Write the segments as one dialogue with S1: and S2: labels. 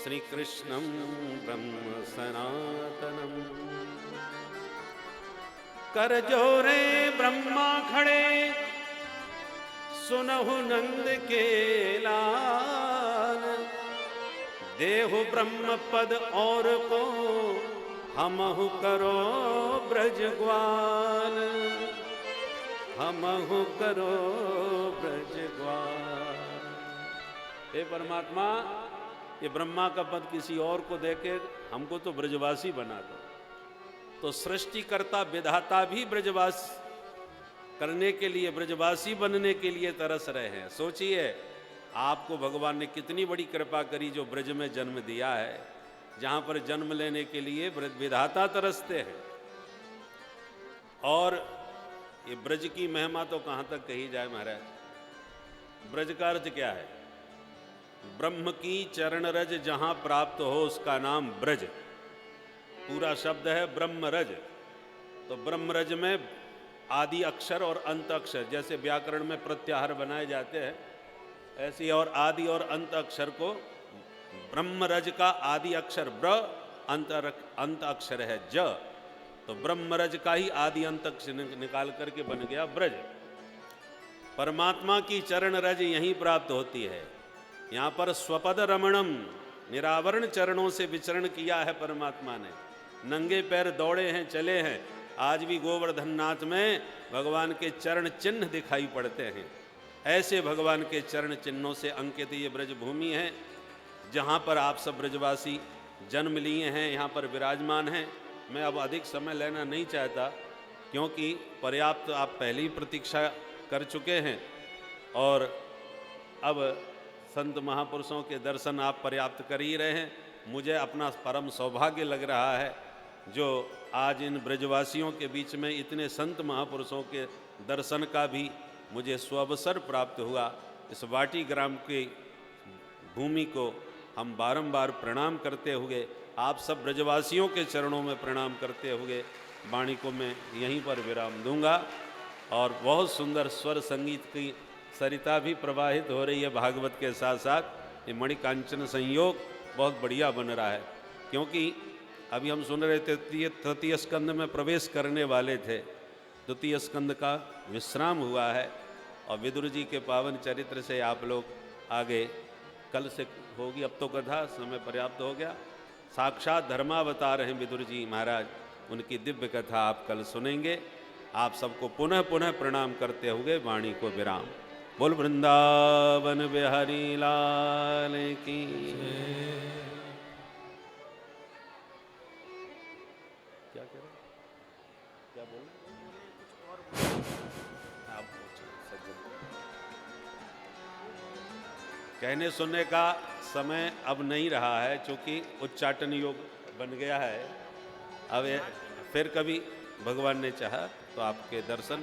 S1: श्रीकृष्णं ब्रह्म सनातनम्। कर जोरे ब्रह्मा खड़े सुनहु नंद के लाल, देहु ब्रह्म पद और को हमहु करो ब्रज ग्वाल, हमहु करो ब्रज ग्वाल। हे परमात्मा, ये ब्रह्मा का पद किसी और को देके हमको तो ब्रजवासी बना दो। तो सृष्टिकर्ता विधाता भी ब्रजवास करने के लिए, ब्रजवासी बनने के लिए तरस रहे हैं। सोचिए, आपको भगवान ने कितनी बड़ी कृपा करी जो ब्रज में जन्म दिया है, जहाँ पर जन्म लेने के लिए विधाता तरसते हैं। और ये ब्रज की महिमा तो कहाँ तक कही जाए महाराज। ब्रज का अर्थ क्या है? ब्रह्म की चरण रज जहाँ प्राप्त हो उसका नाम ब्रज। पूरा शब्द है ब्रह्मरज। तो ब्रह्मरज में आदि अक्षर और अंत अक्षर, जैसे व्याकरण में प्रत्याहार बनाए जाते हैं, ऐसी और आदि और अंत अक्षर को ब्रह्मरज का आदि अक्षर ब्र, अंत अक्षर है ज, तो ब्रह्मरज का ही आदि अंत अक्षर निकाल करके बन गया ब्रज। परमात्मा की चरण रज यहीं प्राप्त होती है। यहाँ पर स्वपद रमणम, निरावरण चरणों से विचरण किया है परमात्मा ने। नंगे पैर दौड़े हैं, चले हैं। आज भी गोवर्धन नाथ में भगवान के चरण चिन्ह दिखाई पड़ते हैं। ऐसे भगवान के चरण चिन्हों से अंकित ये ब्रज भूमि है, जहाँ पर आप सब ब्रजवासी जन्म लिए हैं, यहाँ पर विराजमान हैं। मैं अब अधिक समय लेना नहीं चाहता, क्योंकि पर्याप्त आप पहले ही प्रतीक्षा कर चुके हैं और अब संत महापुरुषों के दर्शन आप पर्याप्त कर ही रहे हैं। मुझे अपना परम सौभाग्य लग रहा है जो आज इन ब्रजवासियों के बीच में इतने संत महापुरुषों के दर्शन का भी मुझे सुअवसर प्राप्त हुआ। इस वाटी ग्राम की भूमि को हम बारंबार प्रणाम करते हुए, आप सब ब्रजवासियों के चरणों में प्रणाम करते हुए वाणी को मैं यहीं पर विराम दूंगा। और बहुत सुंदर स्वर संगीत की सरिता भी प्रवाहित हो रही है भागवत के साथ साथ। ये मणिकांचन संयोग बहुत बढ़िया बन रहा है, क्योंकि अभी हम सुन रहे थे तृतीय स्कंद में प्रवेश करने वाले थे, द्वितीय स्कंद का विश्राम हुआ है और विदुर जी के पावन चरित्र से आप लोग आगे कल से होगी। अब तो कथा समय पर्याप्त हो गया। साक्षात धर्मावतार हैं विदुर जी महाराज, उनकी दिव्य कथा आप कल सुनेंगे। आप सबको पुनः पुनः प्रणाम करते हुए वाणी को विराम। बोल वृंदावन बिहारी लाल की। क्या कह रहे, क्या बोल आप कहने सुनने का समय अब नहीं रहा है, चूँकि उच्चाटन योग बन गया है। अब फिर कभी भगवान ने चाहा तो आपके दर्शन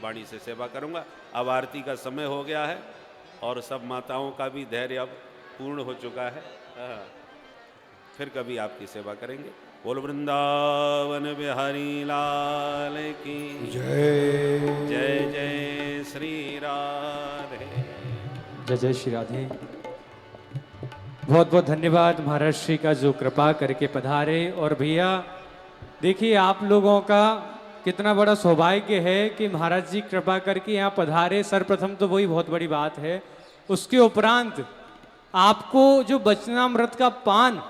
S1: वाणी से सेवा करूंगा। अब आरती का समय हो गया है और सब माताओं का भी धैर्य अब पूर्ण हो चुका है। फिर कभी आपकी सेवा करेंगे। बोल वृंदावन बिहारी लाल की जय। जय जय श्री राधे।
S2: जय जय श्री राधे। बहुत बहुत धन्यवाद महाराज श्री का जो कृपा करके पधारे। और भैया देखिए, आप लोगों का कितना बड़ा सौभाग्य है कि महाराज जी कृपा करके यहाँ पधारे। सर्वप्रथम तो वही बहुत बड़ी बात है। उसके उपरांत आपको जो वचनामृत का पान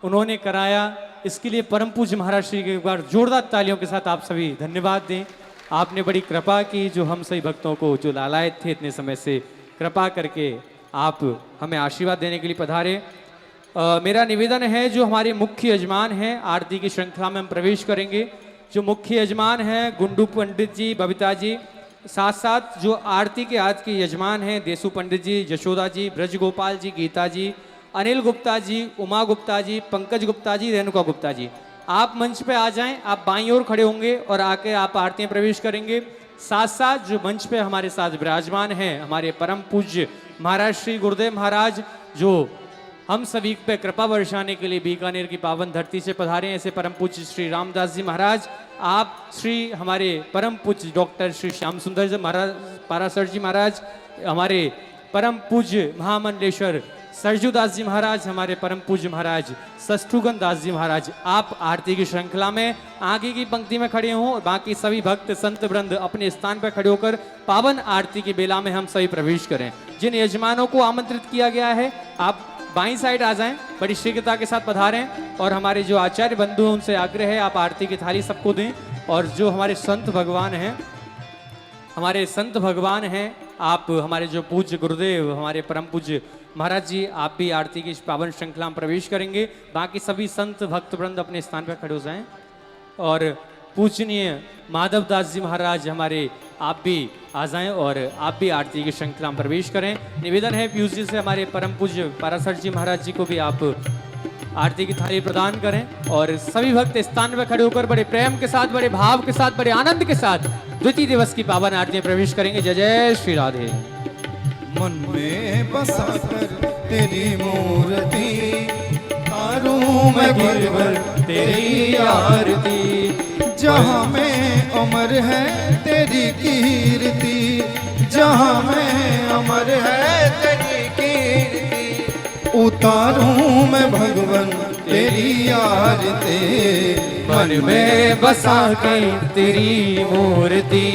S2: उन्होंने कराया, इसके लिए परम पूज्य महाराज श्री के एक बार जोरदार तालियों के साथ आप सभी धन्यवाद दें। आपने बड़ी कृपा की, जो हम सभी भक्तों को जो लालायत थे इतने समय से, कृपा करके आप हमें आशीर्वाद देने के लिए पधारे। मेरा निवेदन है, जो हमारे मुख्य यजमान हैं, आरती की श्रृंखला में हम प्रवेश करेंगे। जो मुख्य यजमान हैं गुंडू पंडित जी, बबीता जी, साथ साथ जो आरती के आज के यजमान हैं देसु पंडित जी, यशोदा जी, ब्रज गोपाल जी, गीता जी, अनिल गुप्ता जी, उमा गुप्ता जी, पंकज गुप्ता जी, रेणुका गुप्ता जी, आप मंच पे आ जाएं। आप बाईं ओर खड़े होंगे और आके आप आरती में प्रवेश करेंगे। साथ साथ जो मंच पे हमारे साथ विराजमान हैं, हमारे परम पूज्य महाराज श्री गुरुदेव महाराज, जो हम सभी पे कृपा वर्षाने के लिए बीकानेर की पावन धरती से पधारे हैं, ऐसे परम पूज्य श्री रामदास जी महाराज, आप श्री हमारे परम पूज्य डॉक्टर श्री श्याम सुंदर जी महाराज पारासर जी महाराज, हमारे परम पूज्य महामंडलेश्वर सरजू दास जी महाराज, हमारे परम पूज्य महाराज सष्ठुगन दास जी महाराज, आप आरती की श्रृंखला में आगे की पंक्ति में खड़े हों और बाकी सभी भक्त संत वृंद अपने स्थान पर खड़े होकर पावन आरती की बेला में हम सभी प्रवेश करें। जिन यजमानों को आमंत्रित किया गया है, आप बाईं साइड आ जाएं, बड़ी शीघ्रता के साथ पधारें। और हमारे जो आचार्य बंधु हैं उनसे आग्रह है, आप आरती की थाली सबको दें। और जो हमारे संत भगवान हैं, आप हमारे जो पूज्य गुरुदेव, हमारे परम पूज्य महाराज जी, आप भी आरती की इस पावन श्रृंखला में प्रवेश करेंगे। बाकी सभी संत भक्त वृंद अपने स्थान पर खड़े हो जाएं। और पूजनीय माधव दास जी महाराज हमारे, आप भी आ जाएं और आप भी आरती की श्रृंखला में प्रवेश करें। निवेदन है पीयूष जी से, हमारे परम पूज्य पारासर जी महाराज जी को भी आप आरती की थाली प्रदान करें। और सभी भक्त स्थान पर खड़े होकर बड़े प्रेम के साथ, बड़े भाव के साथ, बड़े आनंद के साथ द्वितीय दिवस की पावन आरती में प्रवेश करेंगे। जय जय श्री राधे।
S3: मन में बसा कर तेरी मूर्ति, तारूं मैं गिरवर तेरी आरती। जहाँ में अमर है तेरी कीर्ति, जहाँ में अमर है तेरी कीर्ति। उतारूं मैं भगवन तेरी आरती,
S2: मन में बसा कर तेरी मूर्ति,